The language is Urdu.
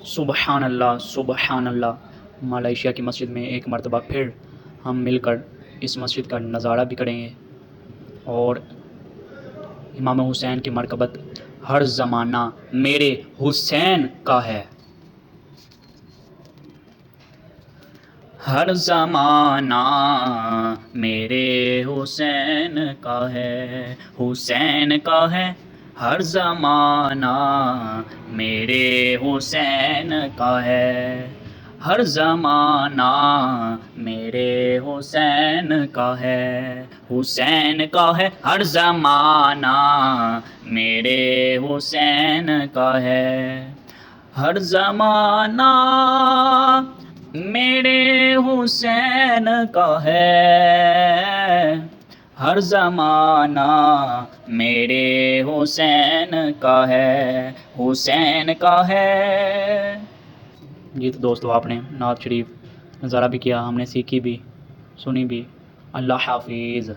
سبحان اللہ سبحان اللہ۔ ملائیشیا کی مسجد میں ایک مرتبہ پھر ہم مل کر اس مسجد کا نظارہ بھی کریں گے، اور امام حسین کی مرکبت ہر زمانہ میرے حسین کا ہے، ہر زمانہ میرے حسین کا ہے، حسین کا ہے ہر زمانہ میرے حسین کا ہے، ہر زمانہ میرے حسین کا ہے، حسین کا ہے ہر زمانہ میرے حسین کا ہے، ہر زمانہ میرے حسین کا ہے، ہر زمانہ میرے حسین کا ہے، حسین کا ہے۔ جی تو دوستو، آپ نے نعت شریف نظارہ بھی کیا، ہم نے سیکھی بھی، سنی بھی۔ اللہ حافظ۔